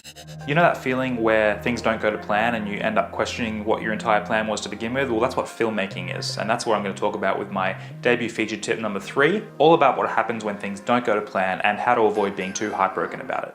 You know that feeling where things don't go to plan and you end up questioning what your entire plan was to begin with? Well, that's what filmmaking is, and that's what I'm going to talk about with my debut feature tip number 3, all about what happens when things don't go to plan and how to avoid being too heartbroken about it.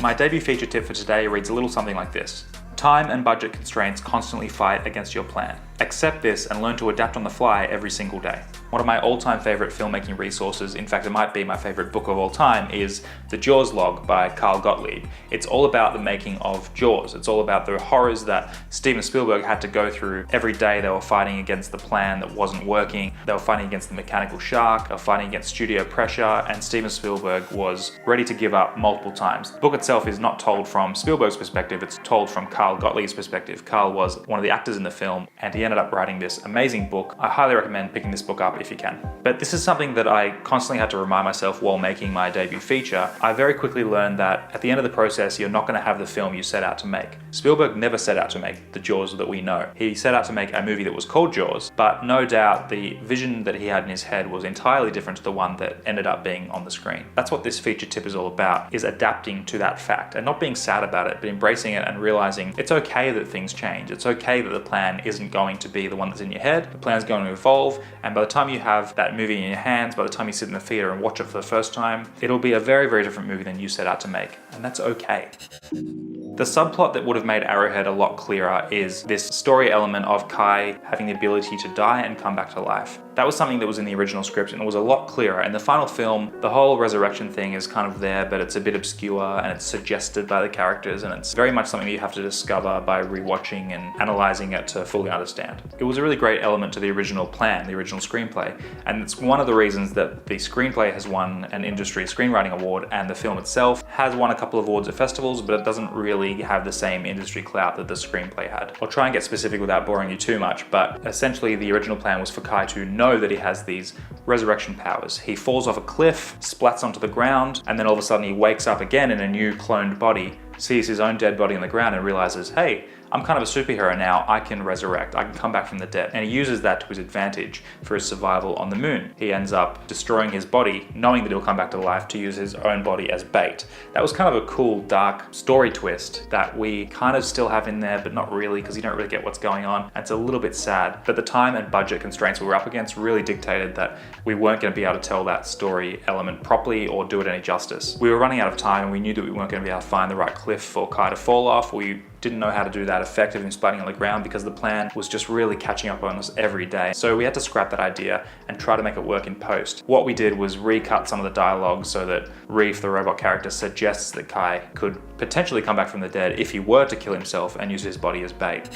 My debut feature tip for today reads a little something like this. Time and budget constraints constantly fight against your plan. Accept this and learn to adapt on the fly every single day. One of my all-time favorite filmmaking resources, in fact it might be my favorite book of all time, is The Jaws Log by Carl Gottlieb. It's all about the making of Jaws. It's all about the horrors that Steven Spielberg had to go through every day. They were fighting against the plan that wasn't working. They were fighting against the mechanical shark. They were fighting against studio pressure, and Steven Spielberg was ready to give up multiple times. The book itself is not told from Spielberg's perspective, it's told from Carl Gottlieb's perspective. Carl was one of the actors in the film, and he ended up writing this amazing book. I highly recommend picking this book up if you can. But this is something that I constantly had to remind myself while making my debut feature. I very quickly learned that at the end of the process, you're not going to have the film you set out to make. Spielberg never set out to make the Jaws that we know. He set out to make a movie that was called Jaws, but no doubt the vision that he had in his head was entirely different to the one that ended up being on the screen. That's what this feature tip is all about, is adapting to that fact and not being sad about it, but embracing it and realizing it's okay that things change. It's okay that the plan isn't going to be the one that's in your head. The plan's going to evolve, and by the time you have that movie in your hands, by the time you sit in the theater and watch it for the first time, it'll be a very, very different movie than you set out to make, and that's okay. The subplot that would have made Arrowhead a lot clearer is this story element of Kai having the ability to die and come back to life. That was something that was in the original script and it was a lot clearer. In the final film, the whole resurrection thing is kind of there, but it's a bit obscure and it's suggested by the characters, and it's very much something that you have to discover by rewatching and analyzing it to fully understand. It was a really great element to the original plan, the original screenplay, and it's one of the reasons that the screenplay has won an industry screenwriting award, and the film itself has won a couple of awards at festivals, but it doesn't really have the same industry clout that the screenplay had. I'll try and get specific without boring you too much, but essentially the original plan was for Kai to know that he has these resurrection powers. He falls off a cliff, splats onto the ground, and then all of a sudden he wakes up again in a new cloned body, sees his own dead body on the ground and realizes, hey, I'm kind of a superhero now, I can resurrect, I can come back from the dead. And he uses that to his advantage for his survival on the moon. He ends up destroying his body, knowing that he'll come back to life, to use his own body as bait. That was kind of a cool, dark story twist that we kind of still have in there, but not really, because you don't really get what's going on. And it's a little bit sad. But the time and budget constraints we were up against really dictated that we weren't going to be able to tell that story element properly or do it any justice. We were running out of time, and we knew that we weren't going to be able to find the right cliff for Kai to fall off. We didn't know how to do that effective in splatting on the ground because the plan was just really catching up on us every day. So we had to scrap that idea and try to make it work in post. What we did was recut some of the dialogue so that Reef, the robot character, suggests that Kai could potentially come back from the dead if he were to kill himself and use his body as bait.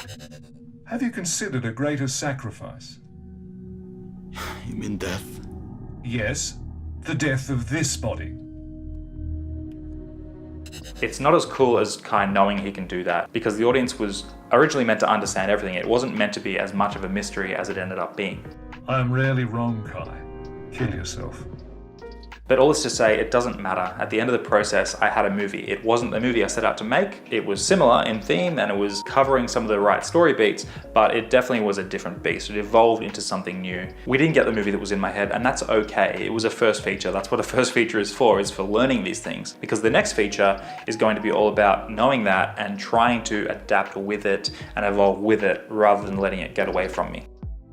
Have you considered a greater sacrifice? You mean death? Yes, the death of this body. It's not as cool as Kai knowing he can do that, because the audience was originally meant to understand everything. It wasn't meant to be as much of a mystery as it ended up being. I am rarely wrong, Kai. Kill yourself. But all this to say, it doesn't matter. At the end of the process, I had a movie. It wasn't the movie I set out to make. It was similar in theme and it was covering some of the right story beats, but it definitely was a different beast. It evolved into something new. We didn't get the movie that was in my head, and that's okay. It was a first feature. That's what a first feature is for learning these things. Because the next feature is going to be all about knowing that and trying to adapt with it and evolve with it rather than letting it get away from me.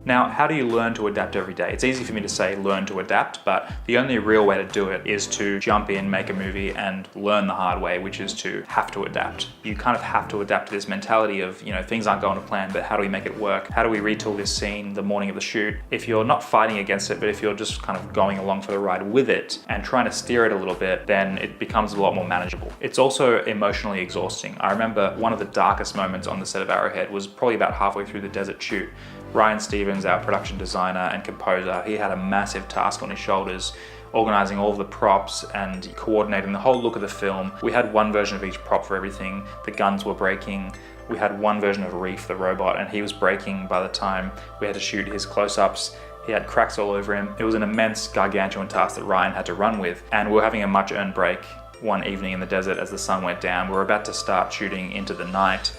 Now, how do you learn to adapt every day? It's easy for me to say learn to adapt, but the only real way to do it is to jump in, make a movie, and learn the hard way, which is to have to adapt. You kind of have to adapt to this mentality of, things aren't going to plan, but how do we make it work? How do we retool this scene the morning of the shoot? If you're not fighting against it, but if you're just kind of going along for the ride with it and trying to steer it a little bit, then it becomes a lot more manageable. It's also emotionally exhausting. I remember one of the darkest moments on the set of Arrowhead was probably about halfway through the desert shoot. Ryan Stevens, our production designer and composer, he had a massive task on his shoulders, organizing all of the props and coordinating the whole look of the film. We had one version of each prop for everything. The guns were breaking. We had one version of Reef, the robot, and he was breaking by the time we had to shoot his close-ups. He had cracks all over him. It was an immense, gargantuan task that Ryan had to run with, and we were having a much-earned break one evening in the desert as the sun went down. We were about to start shooting into the night,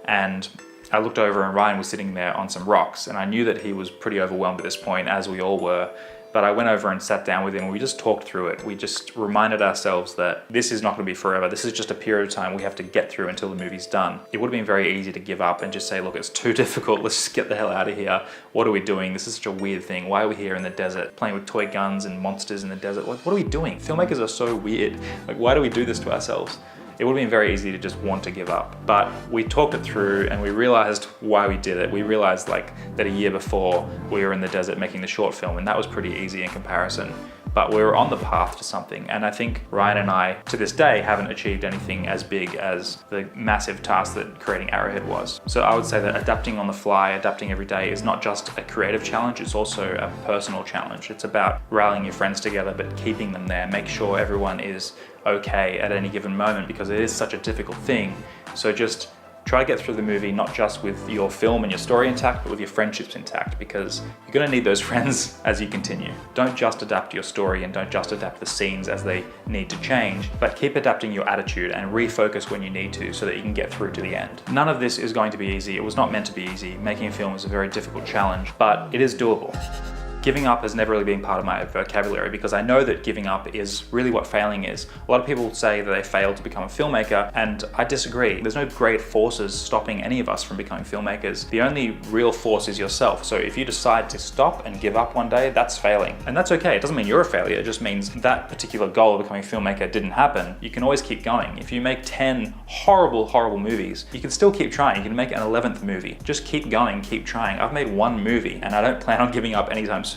and I looked over and Ryan was sitting there on some rocks, and I knew that he was pretty overwhelmed at this point, as we all were, but I went over and sat down with him and we just talked through it. We just reminded ourselves that this is not gonna be forever. This is just a period of time we have to get through until the movie's done. It would have been very easy to give up and just say, look, it's too difficult. Let's just get the hell out of here. What are we doing? This is such a weird thing. Why are we here in the desert playing with toy guns and monsters in the desert? What are we doing? Filmmakers are so weird. Like, why do we do this to ourselves? It would have been very easy to just want to give up. But we talked it through and we realized why we did it. We realized like that a year before we were in the desert making the short film, and that was pretty easy in comparison. But we were on the path to something. And I think Ryan and I, to this day, haven't achieved anything as big as the massive task that creating Arrowhead was. So I would say that adapting on the fly, adapting every day is not just a creative challenge, it's also a personal challenge. It's about rallying your friends together, but keeping them there. Make sure everyone is okay at any given moment because it is such a difficult thing. So just try to get through the movie not just with your film and your story intact, but with your friendships intact, because you're gonna need those friends as you continue. Don't just adapt your story and don't just adapt the scenes as they need to change, but keep adapting your attitude and refocus when you need to so that you can get through to the end. None of this is going to be easy. It was not meant to be easy. Making a film is a very difficult challenge, but it is doable. Giving up has never really been part of my vocabulary because I know that giving up is really what failing is. A lot of people say that they failed to become a filmmaker, and I disagree. There's no great forces stopping any of us from becoming filmmakers. The only real force is yourself. So if you decide to stop and give up one day, that's failing. And that's okay. It doesn't mean you're a failure. It just means that particular goal of becoming a filmmaker didn't happen. You can always keep going. If you make 10 horrible, horrible movies, you can still keep trying. You can make an 11th movie. Just keep going, keep trying. I've made one movie and I don't plan on giving up anytime soon.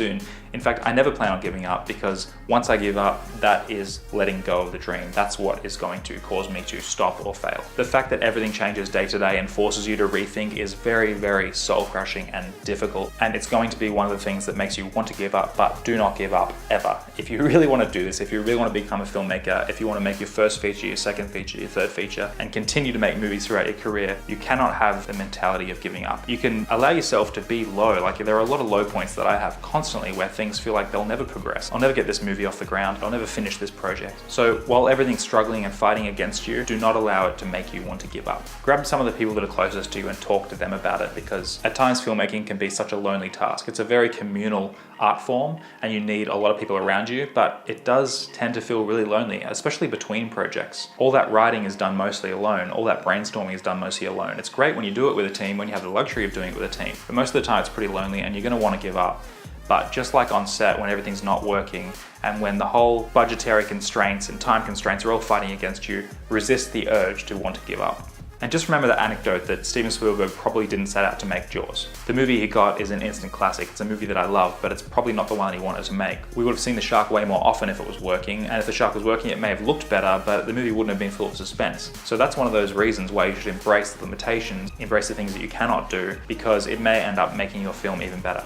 In fact, I never plan on giving up because once I give up, that is letting go of the dream. That's what is going to cause me to stop or fail. The fact that everything changes day to day and forces you to rethink is very, very soul-crushing and difficult. And it's going to be one of the things that makes you want to give up, but do not give up ever. If you really want to do this, if you really want to become a filmmaker, if you want to make your first feature, your second feature, your third feature, and continue to make movies throughout your career, you cannot have the mentality of giving up. You can allow yourself to be low. Like there are a lot of low points that I have constantly where things feel like they'll never progress. I'll never get this movie off the ground. I'll never finish this project. So while everything's struggling and fighting against you, do not allow it to make you want to give up. Grab some of the people that are closest to you and talk to them about it, because at times filmmaking can be such a lonely task. It's a very communal art form and you need a lot of people around you, but it does tend to feel really lonely, especially between projects. All that writing is done mostly alone. All that brainstorming is done mostly alone. It's great when you do it with a team, when you have the luxury of doing it with a team, but most of the time it's pretty lonely and you're gonna want to give up. But just like on set, when everything's not working and when the whole budgetary constraints and time constraints are all fighting against you, resist the urge to want to give up. And just remember the anecdote that Steven Spielberg probably didn't set out to make Jaws. The movie he got is an instant classic. It's a movie that I love, but it's probably not the one he wanted to make. We would have seen the shark way more often if it was working, and if the shark was working, it may have looked better, but the movie wouldn't have been full of suspense. So that's one of those reasons why you should embrace the limitations, embrace the things that you cannot do, because it may end up making your film even better.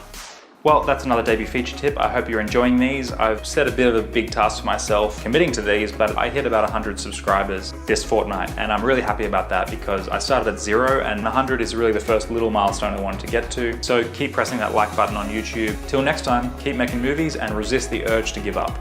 Well, that's another debut feature tip. I hope you're enjoying these. I've set a bit of a big task for myself committing to these, but I hit about 100 subscribers this fortnight, and I'm really happy about that because I started at 0 and 100 is really the first little milestone I wanted to get to. So keep pressing that like button on YouTube. Till next time, keep making movies and resist the urge to give up.